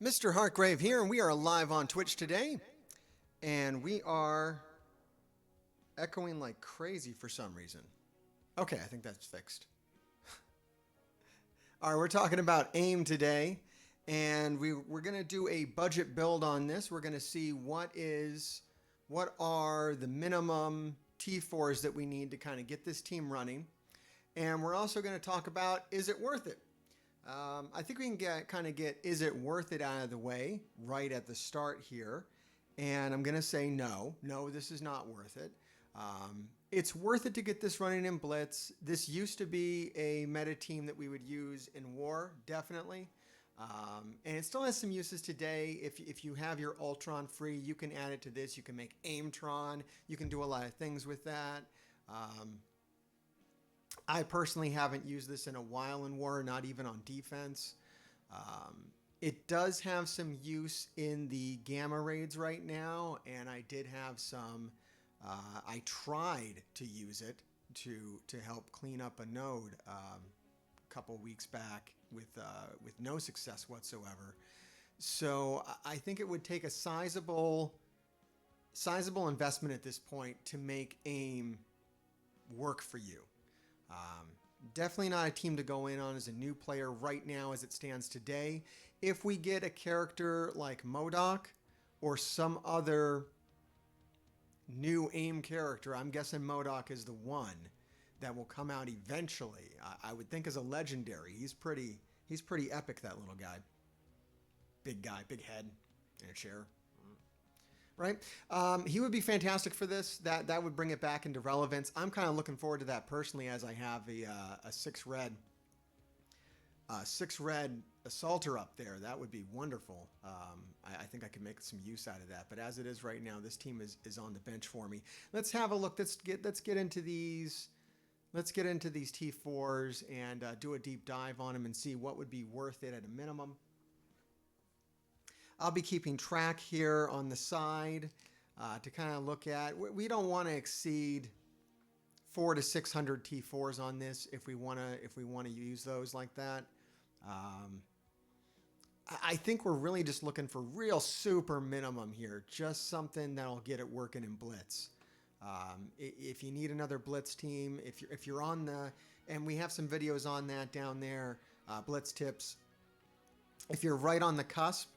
Mr. Hartgrave here, and we are live on Twitch today, and we are echoing like crazy for some reason. Okay, I think that's fixed. All right, we're talking about AIM today, and we're going to do a budget build on this. We're going to see what are the minimum T4s that we need to kind of get this team running, and we're also going to talk about, is it worth it? I think we can get is it worth it out of the way right at the start here. And I'm going to say no, this is not worth it. It's worth it to get this running in Blitz. This used to be a meta team that we would use in war, definitely. And it still has some uses today. If you have your ULTRON free, you can add it to this. You can make AIM-tron. You can do a lot of things with that. I personally haven't used this in a while in war, not even on defense. It does have some use in the gamma raids right now, and I did have some. I tried to use it to help clean up a node a couple weeks back with no success whatsoever. So I think it would take a sizable investment at this point to make AIM work for you. Definitely not a team to go in on as a new player right now as it stands today. If we get a character like MODOK or some other new AIM character, I'm guessing MODOK is the one that will come out eventually. I would think as a legendary. He's pretty epic, that little guy. Big head and a chair. Right? He would be fantastic for this. That would bring it back into relevance. I'm kind of looking forward to that personally, as I have a 6 red assaulter up there. That would be wonderful. I think I could make some use out of that. But as it is right now, this team is on the bench for me. Let's have a look. Let's get into these. Let's get into these T4s and do a deep dive on them and see what would be worth it at a minimum. I'll be keeping track here on the side to kind of look at. We don't want to exceed 400 to 600 T4s on this if we want to use those like that. I think we're really just looking for real super minimum here, just something that'll get it working in Blitz. If you need another Blitz team, if you're on the, and we have some videos on that down there, Blitz tips. If you're right on the cusp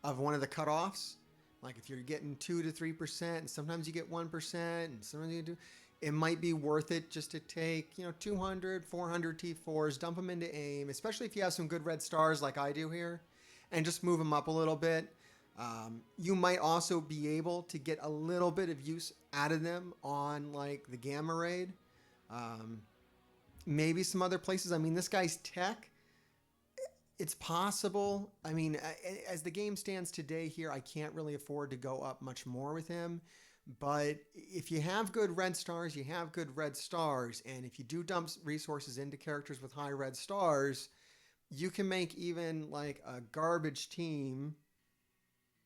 of one of the cutoffs, like if you're getting 2 to 3%, and sometimes you get 1%, and sometimes you do, it might be worth it just to take 200, 400 T4s, dump them into AIM, especially if you have some good red stars like I do here, and just move them up a little bit. You might also be able to get a little bit of use out of them on like the gamma raid, maybe some other places. I mean, this guy's tech. It's possible. I mean, as the game stands today here, I can't really afford to go up much more with him. But if you have good red stars, you have good red stars. And if you do dump resources into characters with high red stars, you can make even like a garbage team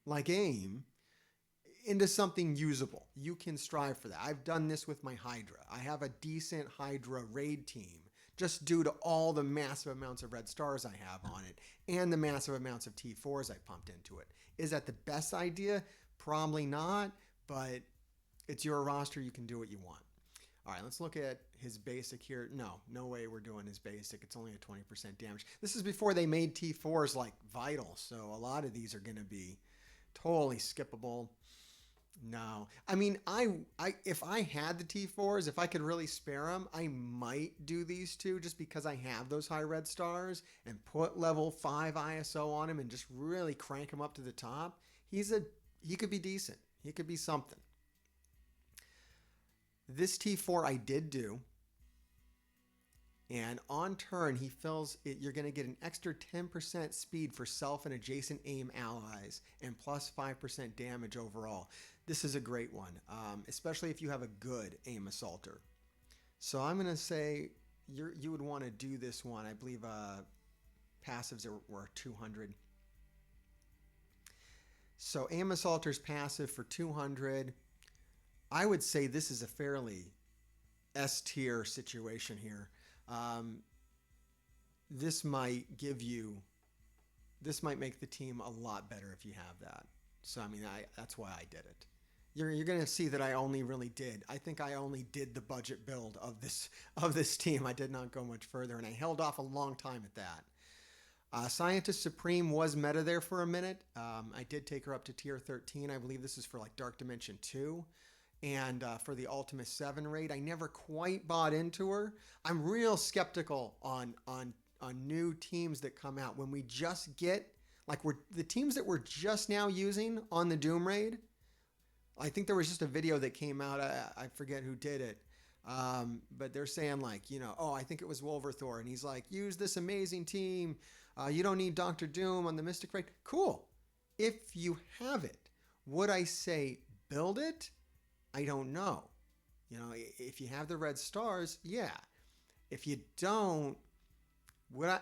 like AIM into something usable. You can strive for that. I've done this with my Hydra. I have a decent Hydra raid team, just due to all the massive amounts of red stars I have on it and the massive amounts of T4s I pumped into it. Is that the best idea? Probably not, but it's your roster. You can do what you want. All right, let's look at his basic here. No way we're doing his basic. It's only a 20% damage. This is before they made T4s like vital, so a lot of these are going to be totally skippable. No, I mean, if I had the T4s, if I could really spare them, I might do these two just because I have those high red stars and put level 5 ISO on him and just really crank him up to the top. He could be decent. He could be something. This T4 I did do. And on turn, he fills it. You're going to get an extra 10% speed for self and adjacent AIM allies and plus 5% damage overall. This is a great one, especially if you have a good AIM assaulter. So I'm going to say you would want to do this one. I believe passives were 200. So AIM assaulter's passive for 200. I would say this is a fairly S tier situation here. This might give you This might make the team a lot better if you have that. So I mean, that's why I did it. You're going to see that I only really did. I think I only did the budget build of this team. I did not go much further, and I held off a long time at that. Scientist Supreme was meta there for a minute. I did take her up to tier 13. I believe this is for like Dark Dimension 2. And for the Ultima 7 raid, I never quite bought into her. I'm real skeptical on new teams that come out. When we just get, like the teams that we're just now using on the Doom raid, I think there was just a video that came out. I forget who did it. But they're saying like, you know, oh, I think it was Wolverthor. And he's like, use this amazing team. You don't need Dr. Doom on the Mystic Raid. Cool. If you have it, would I say build it? I don't know. You know, if you have the red stars, yeah. If you don't,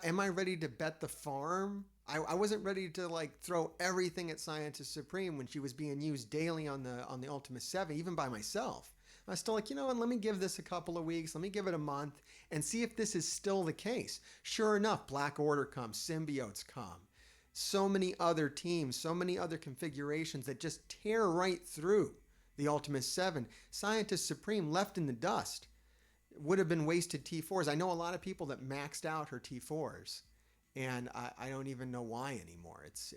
am I ready to bet the farm? I wasn't ready to like throw everything at Scientist Supreme when she was being used daily on the Ultima 7, even by myself. I was still like, you know what, let me give this a couple of weeks, let me give it a month and see if this is still the case. Sure enough, Black Order comes, Symbiotes come. So many other teams, so many other configurations that just tear right through the Ultima 7. Scientist Supreme left in the dust. Would have been wasted T4s. I know a lot of people that maxed out her T4s. And I don't even know why anymore. It's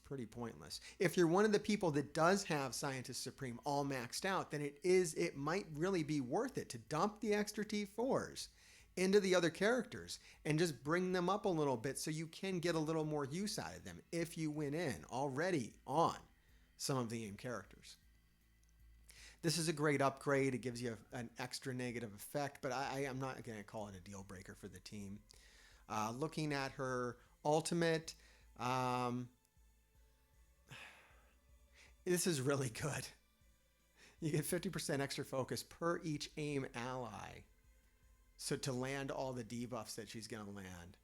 pretty pointless. If you're one of the people that does have Scientist Supreme all maxed out, then it might really be worth it to dump the extra T4s into the other characters and just bring them up a little bit so you can get a little more use out of them if you went in already on some of the AIM characters. This is a great upgrade. It gives you an extra negative effect, but I'm not going to call it a deal breaker for the team. Looking at her ultimate, this is really good. You get 50% extra focus per each AIM ally. So to land all the debuffs that she's going to land.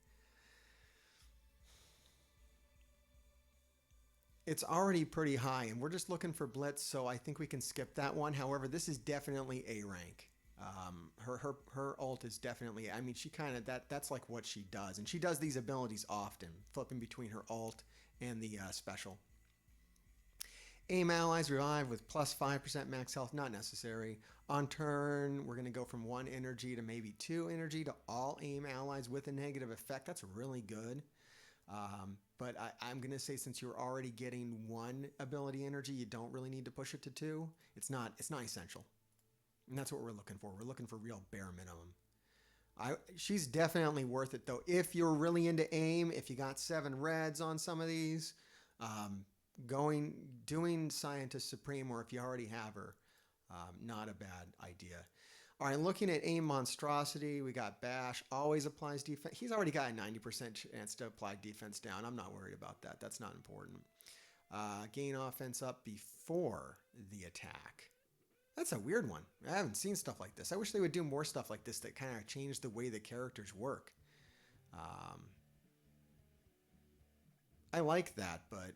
It's already pretty high, and we're just looking for Blitz, so I think we can skip that one. However, this is definitely A rank. Her ult is definitely, I mean, she kind of, that's like what she does. And she does these abilities often, flipping between her ult and the special. AIM allies revive with plus 5% max health, not necessary. On turn, we're going to go from 1 energy to maybe 2 energy to all AIM allies with a negative effect. That's really good. But I'm going to say since you're already getting 1 ability energy, you don't really need to push it to 2. It's not essential. And that's what we're looking for. We're looking for real bare minimum. She's definitely worth it, though. If you're really into AIM, if you got 7 reds on some of these, doing Scientist Supreme, or if you already have her, not a bad idea. All right, looking at AIM Monstrosity, we got Bash, always applies defense. He's already got a 90% chance to apply defense down. I'm not worried about that. That's not important. Gain offense up before the attack. That's a weird one. I haven't seen stuff like this. I wish they would do more stuff like this that kind of change the way the characters work. I like that, but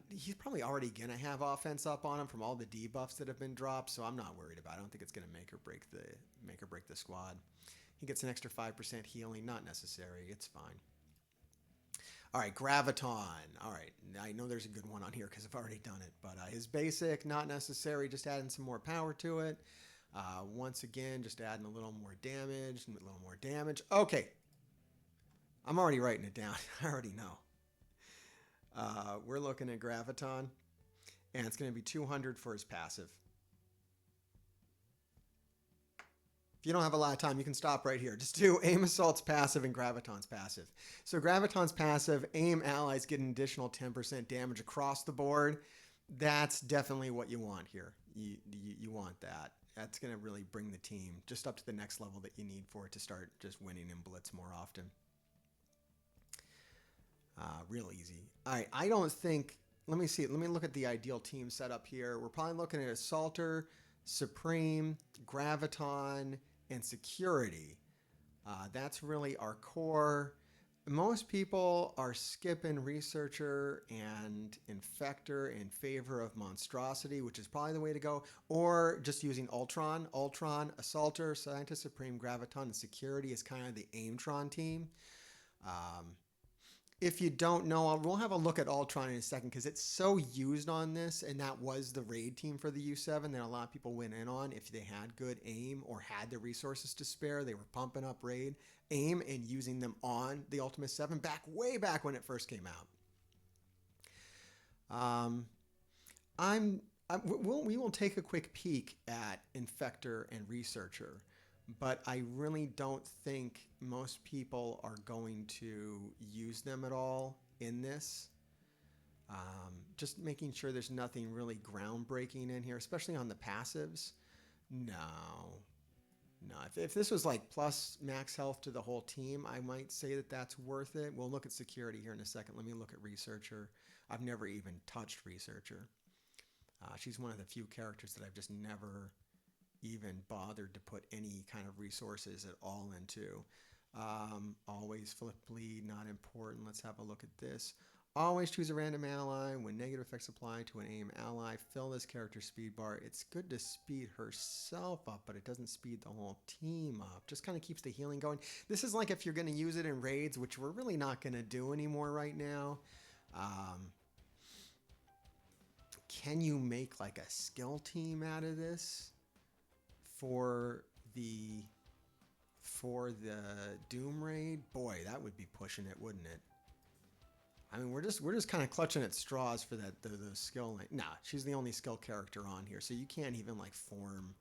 he's probably already going to have offense up on him from all the debuffs that have been dropped, so I'm not worried about it. I don't think it's going to make or break the squad. He gets an extra 5% healing. Not necessary. It's fine. All right, Graviton. All right, I know there's a good one on here because I've already done it, but his basic, not necessary, just adding some more power to it. Once again, just adding a little more damage, and a little more damage. Okay, I'm already writing it down. I already know. We're looking at Graviton, and it's going to be 200 for his passive. If you don't have a lot of time, you can stop right here. Just do AIM Assault's passive and Graviton's passive. So Graviton's passive, AIM allies get an additional 10% damage across the board. That's definitely what you want here. You want that. That's going to really bring the team just up to the next level that you need for it to start just winning in Blitz more often. Real easy. All right, I don't think, let me see. Let me look at the ideal team setup here. We're probably looking at Assaulter, Supreme, Graviton, and Security. That's really our core. Most people are skipping Researcher and Infector in favor of Monstrosity, which is probably the way to go, or just using Ultron. Ultron, Assaulter, Scientist Supreme, Graviton, and Security is kind of the AIMtron team. If you don't know, we'll have a look at Ultron in a second because it's so used on this, and that was the raid team for the U7 that a lot of people went in on. If they had good aim or had the resources to spare, they were pumping up raid aim and using them on the Ultimate 7 way back when it first came out. We will take a quick peek at Infector and Researcher, but I really don't think most people are going to use them at all in this. Just making sure there's nothing really groundbreaking in here, especially on the passives. No. If this was like plus max health to the whole team, I might say that that's worth it. We'll look at security here in a second. Let me look at Researcher. I've never even touched Researcher. She's one of the few characters that I've just never even bothered to put any kind of resources at all into. Always flip bleed, not important. Let's have a look at this. Always choose a random ally when negative effects apply to an AIM ally. Fill this character's speed bar. It's good to speed herself up, but it doesn't speed the whole team up. Just kind of keeps the healing going. This is like if you're going to use it in raids, which we're really not going to do anymore right now. Can you make like a skill team out of this for the Doom raid? Boy, that would be pushing it, wouldn't it? I mean, we're just kind of clutching at straws for that the skill. Nah, she's the only skill character on here, so you can't even like form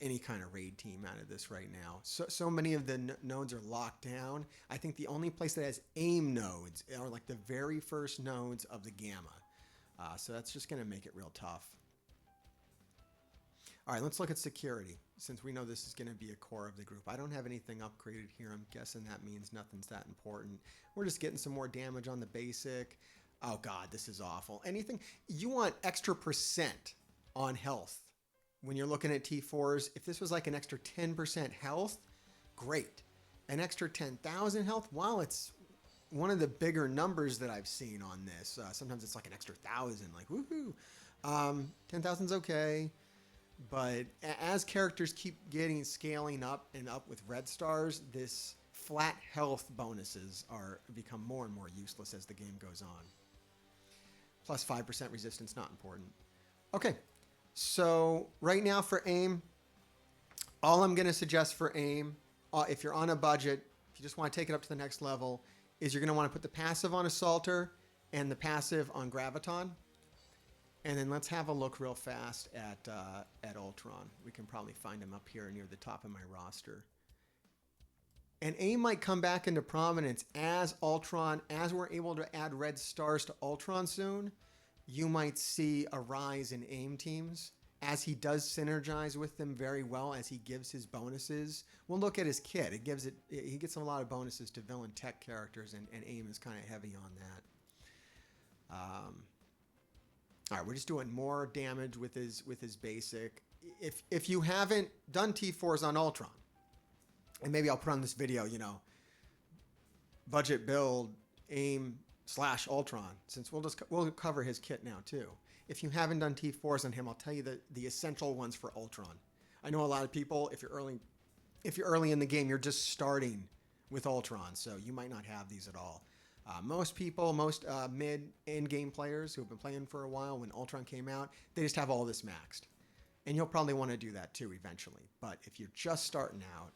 any kind of raid team out of this right now. So many of the nodes are locked down. I think the only place that has AIM nodes are like the very first nodes of the Gamma. So that's just going to make it real tough. All right, let's look at security, since we know this is going to be a core of the group. I don't have anything upgraded here. I'm guessing that means nothing's that important. We're just getting some more damage on the basic. Oh, God, this is awful. Anything you want extra % on health when you're looking at T4s. If this was like an extra 10% health, great. An extra 10,000 health, wow, it's one of the bigger numbers that I've seen on this. Sometimes it's like an extra 1,000, like woohoo. 10,000's okay. But as characters keep scaling up and up with red stars, this flat health bonuses become more and more useless as the game goes on. Plus 5% resistance, not important. Okay, so right now for AIM, all I'm going to suggest for AIM, if you're on a budget, if you just want to take it up to the next level, is you're going to want to put the passive on Assaulter and the passive on Graviton. And then let's have a look real fast at Ultron. We can probably find him up here near the top of my roster. And AIM might come back into prominence as Ultron, as we're able to add red stars to Ultron soon. You might see a rise in AIM teams as he does synergize with them very well as he gives his bonuses. We'll look at his kit. He gets a lot of bonuses to villain tech characters, and AIM is kind of heavy on that. All right, we're just doing more damage with his basic. If you haven't done T4s on Ultron, and maybe I'll put on this video, budget build AIM / Ultron, since we'll cover his kit now too. If you haven't done T4s on him, I'll tell you the essential ones for Ultron. I know a lot of people, if you're early in the game, you're just starting with Ultron, so you might not have these at all. Most people, mid-end game players who have been playing for a while when Ultron came out, they just have all this maxed. And you'll probably want to do that too eventually. But if you're just starting out,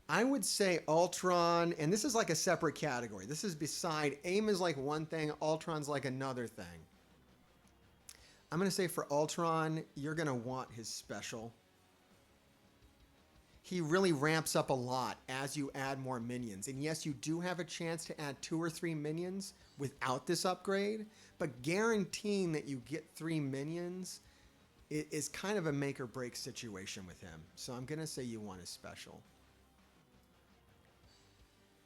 I would say Ultron, and this is like a separate category. This is beside, AIM is like one thing, Ultron's like another thing. I'm going to say for Ultron, you're going to want his special. He really ramps up a lot as you add more minions. And yes, you do have a chance to add 2 or 3 minions without this upgrade, but guaranteeing that you get 3 minions is kind of a make or break situation with him. So I'm going to say you want his special.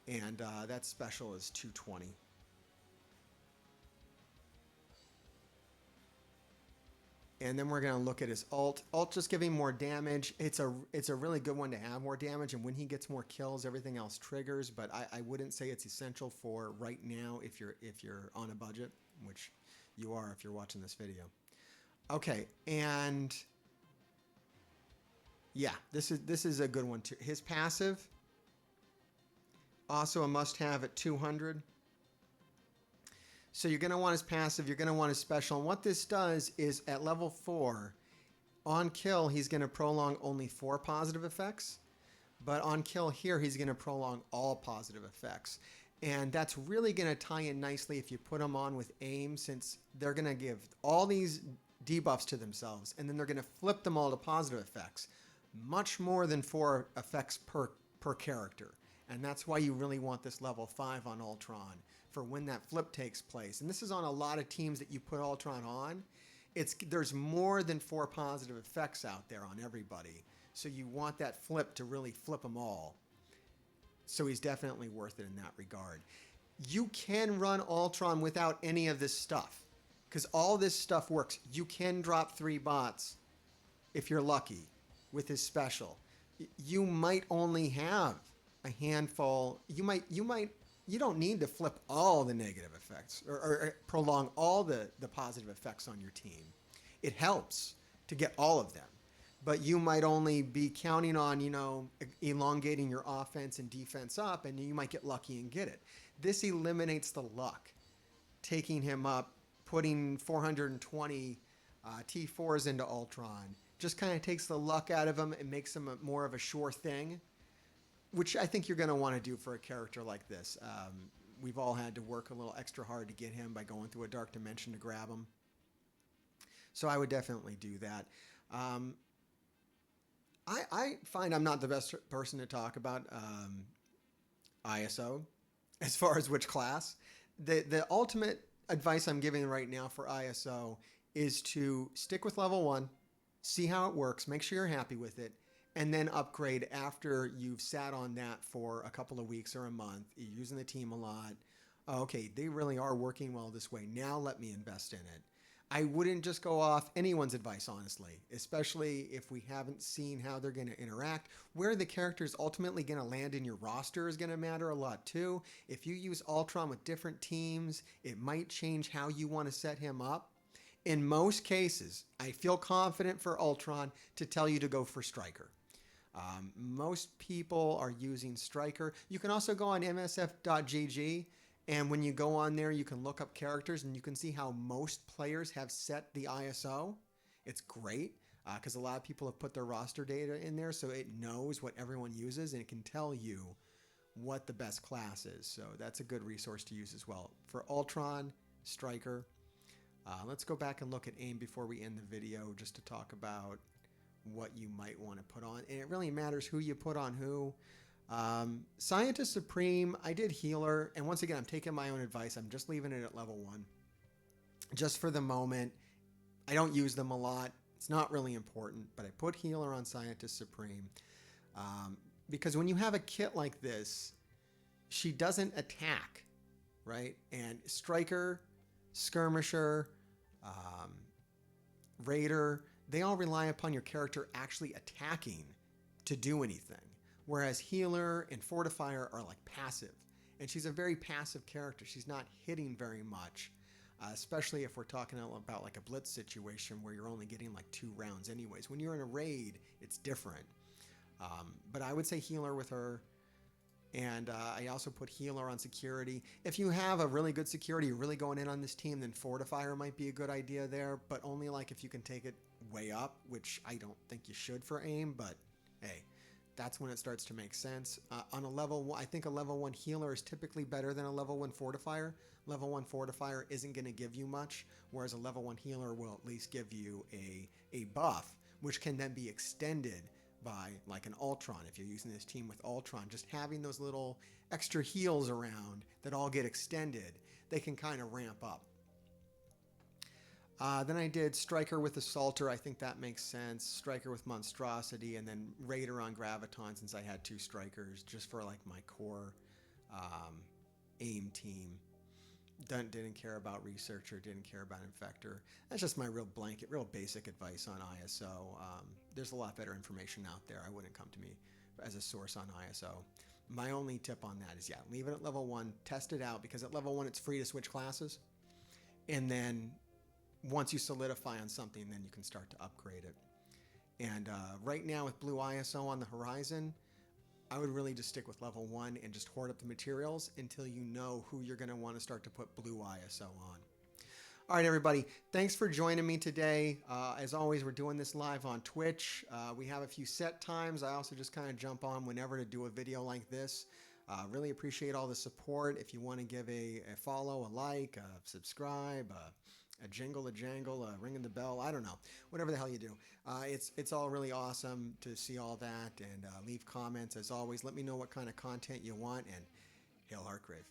And that special is 220. And then we're going to look at his ult. Ult just giving more damage. It's a really good one to have more damage. And when he gets more kills, everything else triggers. But I wouldn't say it's essential for right now if you're on a budget, which you are if you're watching this video. Okay, and yeah, this is a good one too. His passive, Also a must-have at 200. So you're going to want his passive, you're going to want his special. And what this does is at level 4, on kill, he's going to prolong only 4 positive effects. But on kill here, he's going to prolong all positive effects. And that's really going to tie in nicely if you put him on with AIM, since they're going to give all these debuffs to themselves, and then they're going to flip them all to positive effects. Much more than 4 effects per character. And that's why you really want this level 5 on Ultron, for when that flip takes place. And this is on a lot of teams that you put Ultron on. There's more than 4 positive effects out there on everybody. So you want that flip to really flip them all. So he's definitely worth it in that regard. You can run Ultron without any of this stuff, because all this stuff works. You can drop 3 bots if you're lucky with his special. You might only have a handful. You don't need to flip all the negative effects or prolong all the positive effects on your team. It helps to get all of them. But you might only be counting on, elongating your offense and defense up, and you might get lucky and get it. This eliminates the luck. Taking him up, putting 420 T4s into Ultron, just kind of takes the luck out of him and makes him more of a sure thing, which I think you're going to want to do for a character like this. We've all had to work a little extra hard to get him by going through a dark dimension to grab him. So I would definitely do that. I find I'm not the best person to talk about ISO as far as which class. The ultimate advice I'm giving right now for ISO is to stick with level 1, see how it works, make sure you're happy with it, and then upgrade after you've sat on that for a couple of weeks or a month. You're using the team a lot. Okay, they really are working well this way. Now let me invest in it. I wouldn't just go off anyone's advice, honestly, especially if we haven't seen how they're going to interact. Where the character is ultimately going to land in your roster is going to matter a lot too. If you use Ultron with different teams, it might change how you want to set him up. In most cases, I feel confident for Ultron to tell you to go for Stryker. Most people are using Stryker. You can also go on MSF.gg. And when you go on there, you can look up characters and you can see how most players have set the ISO. It's great because a lot of people have put their roster data in there, so it knows what everyone uses and it can tell you what the best class is. So that's a good resource to use as well. For Ultron, Stryker. Let's go back and look at AIM before we end the video just to talk about what you might want to put on. And it really matters who you put on who. Scientist Supreme, I did Healer, and once again, I'm taking my own advice. I'm just leaving it at level 1. Just for the moment. I don't use them a lot. It's not really important, but I put Healer on Scientist Supreme. Because when you have a kit like this, she doesn't attack, right? And Stryker, Skirmisher, Raider, they all rely upon your character actually attacking to do anything. Whereas Healer and Fortifier are like passive. And she's a very passive character. She's not hitting very much, especially if we're talking about like a blitz situation where you're only getting like 2 rounds anyways. When you're in a raid, it's different. But I would say Healer with her. And I also put Healer on security. If you have a really good security, you're really going in on this team, then Fortifier might be a good idea there. But only like if you can take it way up, which I don't think you should for AIM. But hey, that's when it starts to make sense. On a level 1, I think a level 1 Healer is typically better than a level 1 Fortifier. Level 1 Fortifier isn't going to give you much, whereas a level 1 Healer will at least give you a buff, which can then be extended by like an Ultron. If you're using this team with Ultron, just having those little extra heals around that all get extended, they can kind of ramp up. Then I did Stryker with Assaulter. I think that makes sense. Stryker with Monstrosity, and then Raider on Graviton since I had 2 Strikers just for like my core AIM team. Didn't care about Researcher, didn't care about Infector. That's just my real blanket, real basic advice on ISO. There's a lot better information out there. I wouldn't come to me as a source on ISO. My only tip on that is, yeah, leave it at level 1, test it out, because at level 1 it's free to switch classes. And then once you solidify on something, then you can start to upgrade it. And right now with Blue ISO on the horizon, I would really just stick with level 1 and just hoard up the materials until you know who you're going to want to start to put blue ISO on. All right, everybody, thanks for joining me today. As always, we're doing this live on Twitch. We have a few set times. I also just kind of jump on whenever to do a video like this. Really appreciate all the support. If you want to give a follow, a like, a subscribe, a jingle, a jangle, a ringing the bell, I don't know, whatever the hell you do. It's all really awesome to see all that, and leave comments. As always, let me know what kind of content you want, and hail Heartgrave.